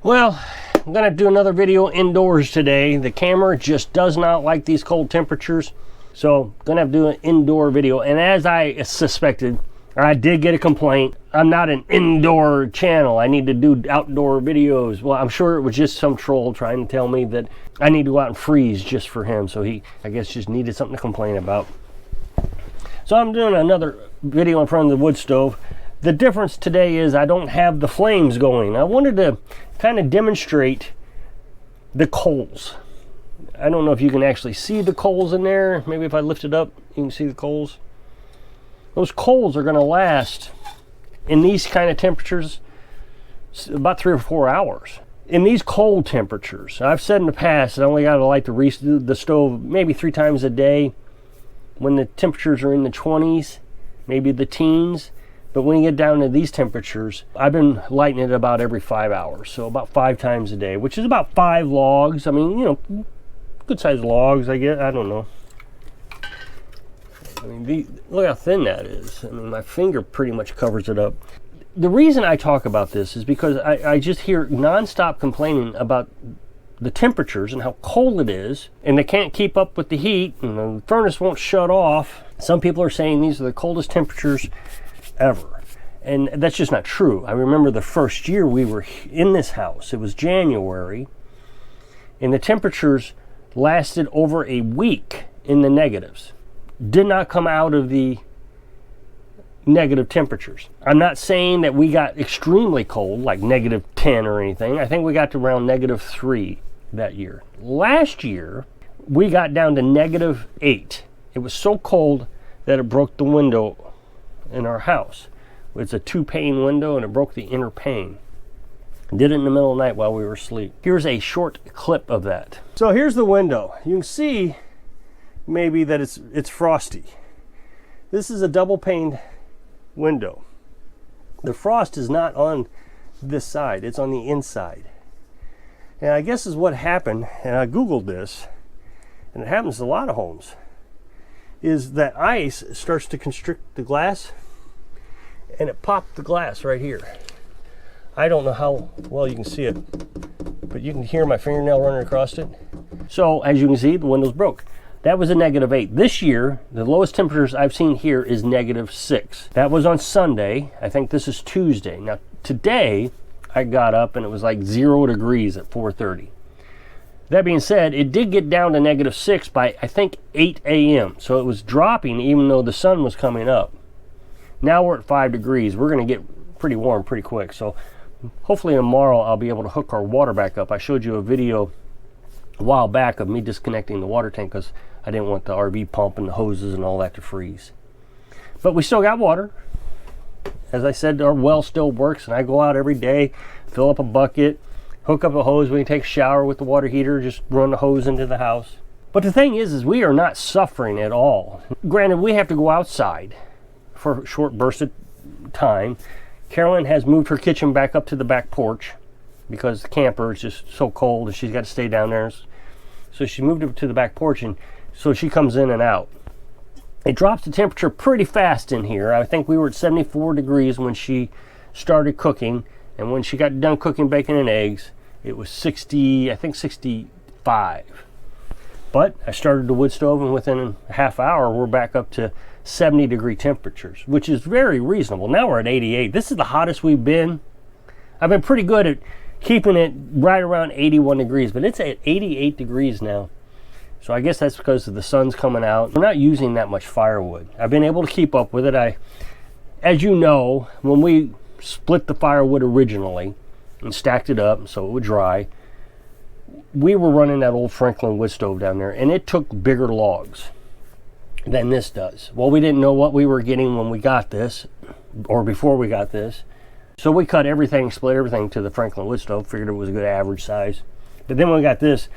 Well, I'm gonna do another video indoors today. The camera just does not like these cold temperatures, so I'm gonna have to do an indoor video. And as I suspected, or I did get a complaint, I'm not an indoor channel, I need to do outdoor videos. Well, I'm sure it was just some troll trying to tell me that I need to go out and freeze just for him, so he, I guess, just needed something to complain about. So I'm doing another video in front of the wood stove. The difference today is I don't have the flames going. I wanted to kind of demonstrate the coals. I don't know if you can actually see the coals in there. Maybe if I lift it up, you can see the coals. Those coals are going to last in these kind of temperatures about 3 or 4 hours. In these cold temperatures, I've said in the past, I only got to light the stove maybe 3 times a day when the temperatures are in the 20s, maybe the teens. But when you get down to these temperatures, I've been lighting it about every 5 hours. So about 5 times a day, which is about 5 logs. I mean, you know, good sized logs, I guess. I don't know. I mean, look how thin that is. I mean, my finger pretty much covers it up. The reason I talk about this is because I just hear nonstop complaining about the temperatures and how cold it is, and they can't keep up with the heat, and the furnace won't shut off. Some people are saying these are the coldest temperatures ever, and that's just not true. I remember the first year we were in this house, it was January, and the temperatures lasted over a week in the negatives. Did not come out of the negative temperatures. I'm not saying that we got extremely cold, like -10 or anything. I think we got to around -3 that year. Last year, we got down to -8. It was so cold that it broke the window in our house. It's a 2-pane window, and it broke the inner pane. Did it in the middle of the night while we were asleep. Here's a short clip of that. So here's the window. You can see maybe that it's frosty. This is a double pane window. The frost is not on this side, it's on the inside. And I guess is what happened, and I googled this, and it happens to a lot of homes, is that ice starts to constrict the glass, and it popped the glass right here. I don't know how well you can see it, but you can hear my fingernail running across it. So as you can see, the window's broke. That was a -8. This year, the lowest temperatures I've seen here is -6. That was on Sunday. I think this is Tuesday. Now today, I got up and it was like 0 degrees at 4:30. That being said, it did get down to -6 by, I think, 8 a.m. So it was dropping even though the sun was coming up. Now we're at 5 degrees. We're going to get pretty warm pretty quick. So hopefully tomorrow I'll be able to hook our water back up. I showed you a video a while back of me disconnecting the water tank because I didn't want the RV pump and the hoses and all that to freeze. But we still got water. As I said, our well still works, and I go out every day, fill up a bucket, hook up a hose when you take a shower with the water heater, just run the hose into the house. But the thing is we are not suffering at all. Granted, we have to go outside for a short burst of time. Carolyn has moved her kitchen back up to the back porch because the camper is just so cold and she's got to stay down there. So she moved it to the back porch, and so she comes in and out. It drops the temperature pretty fast in here. I think we were at 74 degrees when she started cooking, and when she got done cooking bacon and eggs, it was 60, I think 65. But I started the wood stove, and within a half hour, we're back up to 70-degree temperatures, which is very reasonable. Now we're at 88. This is the hottest we've been. I've been pretty good at keeping it right around 81 degrees, but it's at 88 degrees now. So I guess that's because the sun's coming out. We're not using that much firewood. I've been able to keep up with it. As you know, when we split the firewood originally and stacked it up so it would dry, we were running that old Franklin wood stove down there, and it took bigger logs than this does. Well, we didn't know what we were getting when we got this, or before we got this. So we cut everything, split everything to the Franklin wood stove, figured it was a good average size. But then when we got this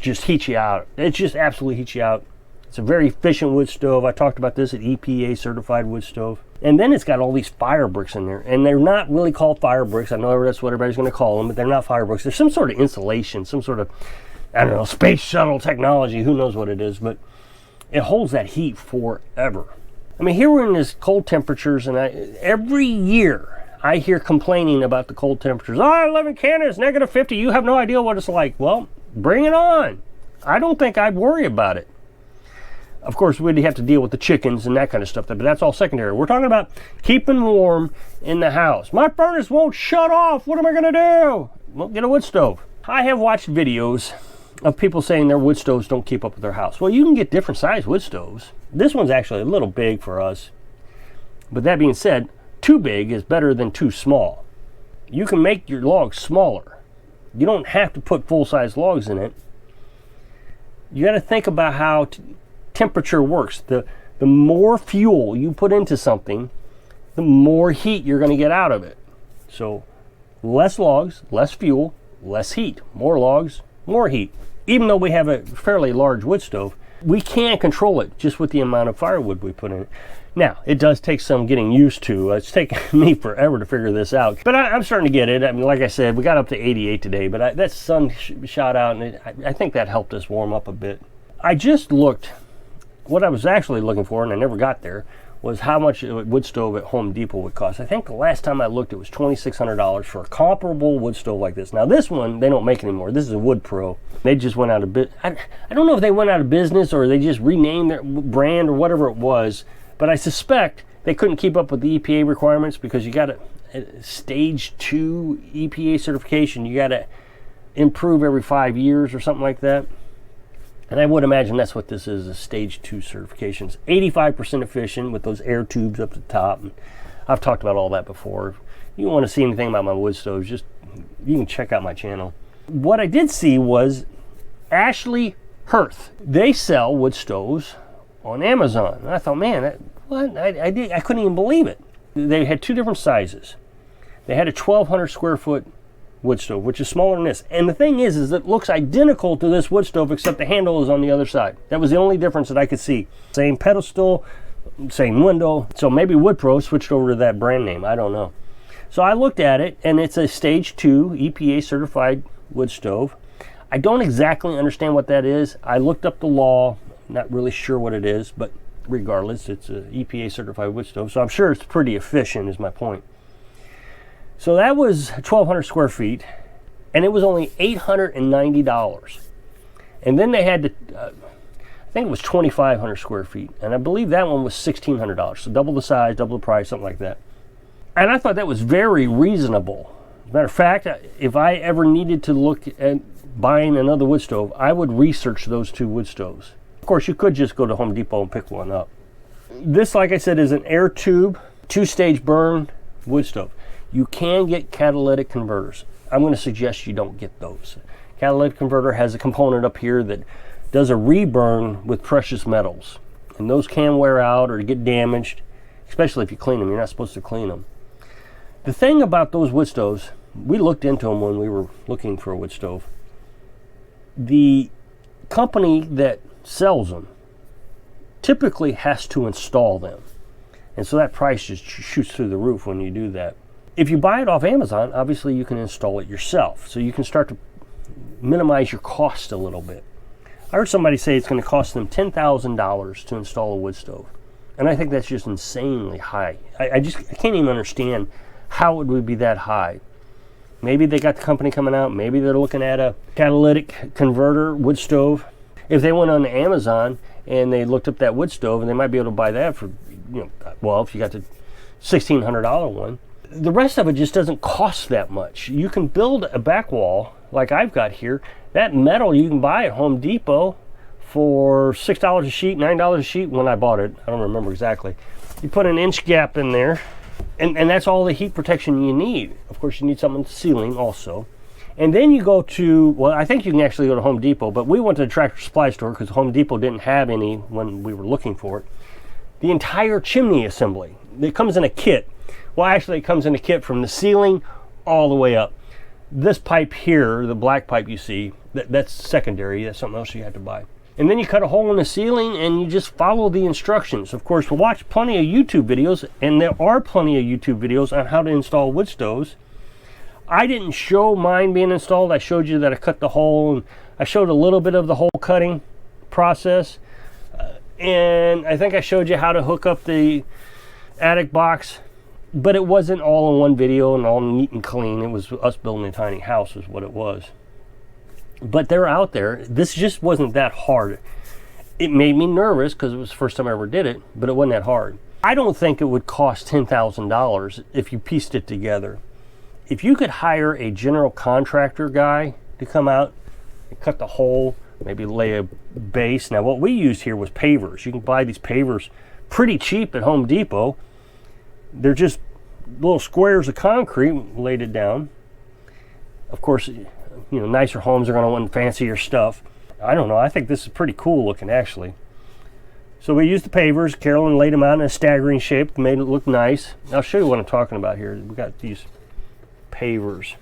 just heats you out. It just absolutely heats you out. It's a very efficient wood stove. I talked about this at EPA certified wood stove. And then it's got all these fire bricks in there, and they're not really called fire bricks. I know that's what everybody's going to call them, but they're not fire bricks. There's some sort of insulation, some sort of, I don't know, space shuttle technology. Who knows what it is, but it holds that heat forever. I mean, here we're in this cold temperatures, and every year I hear complaining about the cold temperatures. Oh, I live in Canada, it's negative 50. You have no idea what it's like. Well, bring it on. I don't think I'd worry about it. Of course, we'd have to deal with the chickens and that kind of stuff, but that's all secondary. We're talking about keeping warm in the house. My furnace won't shut off. What am I going to do? Well, get a wood stove. I have watched videos of people saying their wood stoves don't keep up with their house. Well, you can get different size wood stoves. This one's actually a little big for us. But that being said, too big is better than too small. You can make your logs smaller. You don't have to put full-size logs in it. You got to think about how temperature works. The more fuel you put into something, the more heat you're going to get out of it. So less logs, less fuel, less heat. More logs, more heat. Even though we have a fairly large wood stove, we can control it just with the amount of firewood we put in it. Now, it does take some getting used to. It's taken me forever to figure this out. But I'm starting to get it. I mean, like I said, we got up to 88 today, but that sun shot out, and I think that helped us warm up a bit. I just looked, what I was actually looking for, and I never got there, was how much a wood stove at Home Depot would cost. I think the last time I looked, it was $2,600 for a comparable wood stove like this. Now, this one, they don't make anymore. This is a Wood Pro. They just went out of business. I don't know if they went out of business or they just renamed their brand or whatever it was. But I suspect they couldn't keep up with the EPA requirements because you got a stage 2 EPA certification. You got to improve every 5 years or something like that. And I would imagine that's what this is, a stage 2 certification. It's 85% efficient with those air tubes up the top. And I've talked about all that before. If you want to see anything about my wood stoves, you can check out my channel. What I did see was Ashley Hearth. They sell wood stoves on Amazon. And I thought, man, I couldn't even believe it. They had two different sizes. They had a 1,200 square foot wood stove, which is smaller than this. And the thing is it looks identical to this wood stove, except the handle is on the other side. That was the only difference that I could see. Same pedestal, same window. So maybe Wood Pro switched over to that brand name. I don't know. So I looked at it, and it's a stage 2 EPA certified wood stove. I don't exactly understand what that is. I looked up the law. Not really sure what it is, but regardless, it's an EPA certified wood stove, so I'm sure it's pretty efficient is my point. So that was 1,200 square feet, and it was only $890. And then they had I think it was 2,500 square feet, and I believe that one was $1,600, so double the size, double the price, something like that. And I thought that was very reasonable. As a matter of fact, if I ever needed to look at buying another wood stove, I would research those two wood stoves. Of course, you could just go to Home Depot and pick one up. This, like I said, is an air tube, 2-stage burn wood stove. You can get catalytic converters. I'm going to suggest you don't get those. Catalytic converter has a component up here that does a reburn with precious metals. And those can wear out or get damaged, especially if you clean them. You're not supposed to clean them. The thing about those wood stoves, we looked into them when we were looking for a wood stove. The company that sells them typically has to install them, and so that price just shoots through the roof when you do that. If you buy it off Amazon, obviously you can install it yourself, so you can start to minimize your cost a little bit. I heard somebody say it's going to cost them $10,000 to install a wood stove, and I think that's just insanely high. I can't even understand how it would be that high. Maybe they got the company coming out, maybe they're looking at a catalytic converter wood stove. If they went on Amazon and they looked up that wood stove, and they might be able to buy that for, well, if you got the $1,600 one. The rest of it just doesn't cost that much. You can build a back wall like I've got here. That metal you can buy at Home Depot for $6 a sheet, $9 a sheet when I bought it. I don't remember exactly. You put an inch gap in there, and that's all the heat protection you need. Of course, you need something ceiling also. And then you go to, well, I think you can actually go to Home Depot, but we went to the Tractor Supply store because Home Depot didn't have any when we were looking for it. The entire chimney assembly. It comes in a kit. Well, actually, it comes in a kit from the ceiling all the way up. This pipe here, the black pipe you see, that's secondary. That's something else you have to buy. And then you cut a hole in the ceiling and you just follow the instructions. Of course, we'll watch plenty of YouTube videos, and there are plenty of YouTube videos on how to install wood stoves. I didn't show mine being installed. I showed you that I cut the hole, and I showed a little bit of the hole cutting process. And I think I showed you how to hook up the attic box But it wasn't all in one video and all neat and clean. It was us building a tiny house is what it was. But they're out there. This just wasn't that hard. It made me nervous because it was the first time I ever did it, but it wasn't that hard. I don't think it would cost $10,000 if you pieced it together. If you could hire a general contractor guy to come out and cut the hole, maybe lay a base. Now what we used here was pavers. You can buy these pavers pretty cheap at Home Depot. They're just little squares of concrete, laid it down. Of course, nicer homes are going to want fancier stuff. I don't know, I think this is pretty cool looking actually. So we used the pavers. Carolyn laid them out in a staggering shape, made it look nice. I'll show you what I'm talking about here. We got these pavers.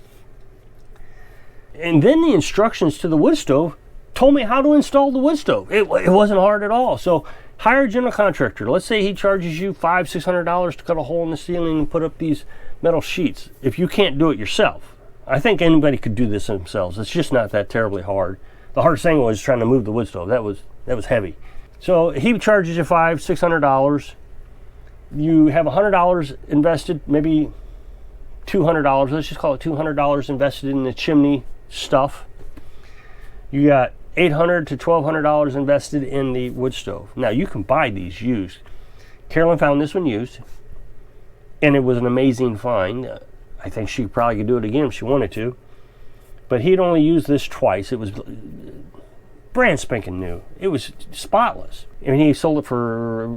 And then the instructions to the wood stove told me how to install the wood stove. It wasn't hard at all. So hire a general contractor. Let's say he charges you $500-$600 to cut a hole in the ceiling and put up these metal sheets. If you can't do it yourself, I think anybody could do this themselves. It's just not that terribly hard. The hardest thing was trying to move the wood stove. That was heavy. So he charges you $500-$600. You have $100 invested, maybe $200. Let's just call it $200 invested in the chimney stuff. You got $800 to $1,200 invested in the wood stove. Now you can buy these used. Carolyn found this one used, and it was an amazing find. I think she probably could do it again if she wanted to. But he'd only used this twice. It was brand spanking new. It was spotless. I mean, he sold it for,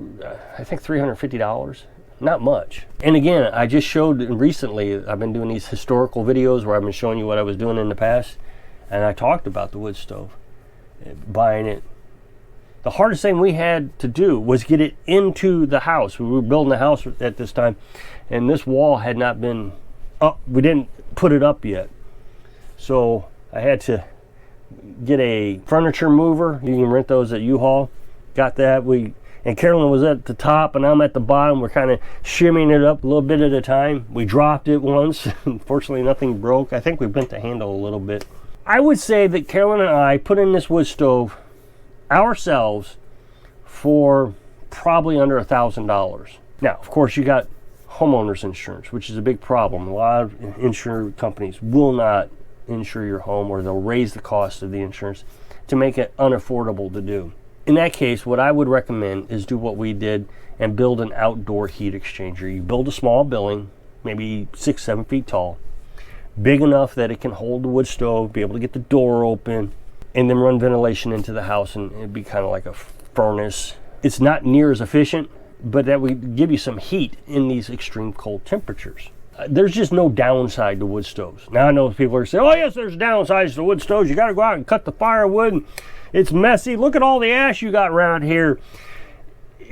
I think, $350. Not much. And again, I just showed recently, I've been doing these historical videos where I've been showing you what I was doing in the past. And I talked about the wood stove, buying it. The hardest thing we had to do was get it into the house. We were building a house at this time, and this wall had not been up. We didn't put it up yet. So I had to get a furniture mover. You can rent those at U-Haul. Got that. And Carolyn was at the top and I'm at the bottom. We're kind of shimmying it up a little bit at a time. We dropped it once. Unfortunately, nothing broke. I think we bent the handle a little bit. I would say that Carolyn and I put in this wood stove ourselves for probably under $1,000. Now, of course, you got homeowners insurance, which is a big problem. A lot of insurance companies will not insure your home, or they'll raise the cost of the insurance to make it unaffordable to do. In that case, what I would recommend is do what we did and build an outdoor heat exchanger. You build a small building, maybe 6-7 feet tall, big enough that it can hold the wood stove, be able to get the door open, and then run ventilation into the house, and it'd be kind of like a furnace. It's not near as efficient, but that would give you some heat in these extreme cold temperatures. There's just no downside to wood stoves. Now I know people are saying, oh yes, there's downsides to wood stoves. You got to go out and cut the firewood. And it's messy. Look at all the ash you got around here.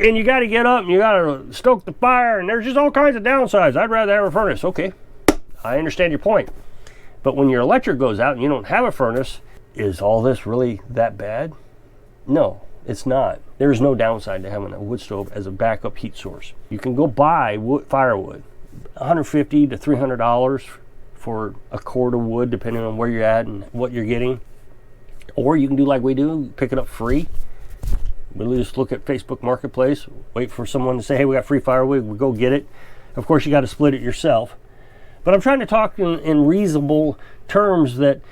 And you got to get up and you got to stoke the fire. And there's just all kinds of downsides. I'd rather have a furnace. Okay, I understand your point. But when your electric goes out and you don't have a furnace, is all this really that bad? No, it's not. There's no downside to having a wood stove as a backup heat source. You can go buy firewood. $150 to $300 for a cord of wood, depending on where you're at and what you're getting. Or you can do like we do, pick it up free. We'll just look at Facebook Marketplace, wait for someone to say, hey, we got free firewood, we'll go get it. Of course, you got to split it yourself. But I'm trying to talk in reasonable terms, that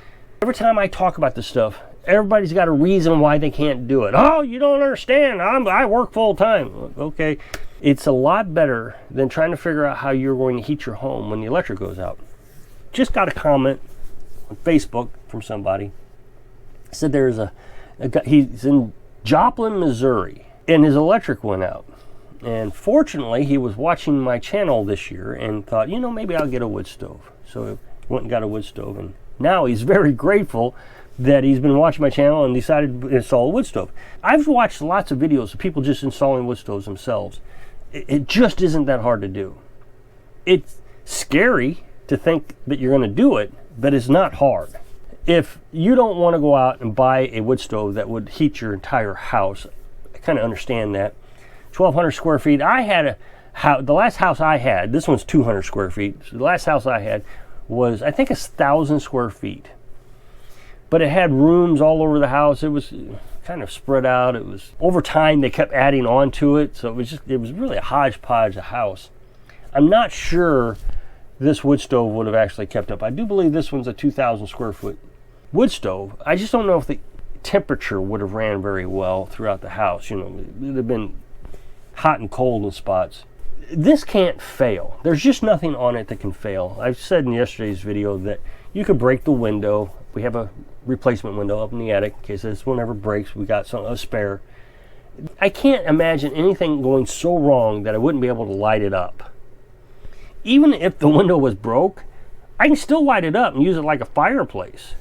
every time I talk about this stuff, everybody's got a reason why they can't do it. Oh, you don't understand. I work full time. Okay. It's a lot better than trying to figure out how you're going to heat your home when the electric goes out. Just got a comment on Facebook from somebody. Said there's a guy, he's in Joplin, Missouri, and his electric went out. And fortunately, he was watching my channel this year and thought, maybe I'll get a wood stove. So he went and got a wood stove. And now he's very grateful that he's been watching my channel and decided to install a wood stove. I've watched lots of videos of people just installing wood stoves themselves. It just isn't that hard to do. It's scary to think that you're going to do it, but it's not hard. If you don't want to go out and buy a wood stove that would heat your entire house, I kind of understand that. 1,200 square feet. I had the last house I had, this one's 200 square feet. So the last house I had was, I think, 1,000 square feet. But it had rooms all over the house. It was kind of spread out. It was, over time they kept adding on to it, so it was really a hodgepodge of house. I'm not sure this wood stove would have actually kept up. I do believe this one's a 2,000 square foot wood stove. I just don't know if the temperature would have ran very well throughout the house. You know, it would have been hot and cold in spots. This can't fail. There's just nothing on it that can fail. I've said in yesterday's video that you could break the window. We have a replacement window up in the attic in case this one ever breaks. We got a spare. I can't imagine anything going so wrong that I wouldn't be able to light it up. Even if the window was broke, I can still light it up and use it like a fireplace.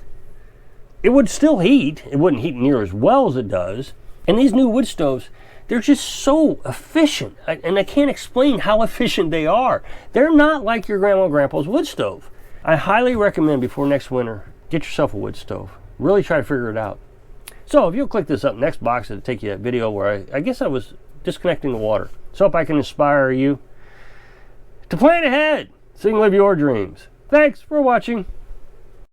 It would still heat. It wouldn't heat near as well as it does. And these new wood stoves, they're just so efficient. And I can't explain how efficient they are. They're not like your grandma and grandpa's wood stove. I highly recommend before next winter, get yourself a wood stove. Really try to figure it out. So if you'll click this up next box, it'll take you that video where I guess I was disconnecting the water. So if I can inspire you to plan ahead so you can live your dreams. Thanks for watching.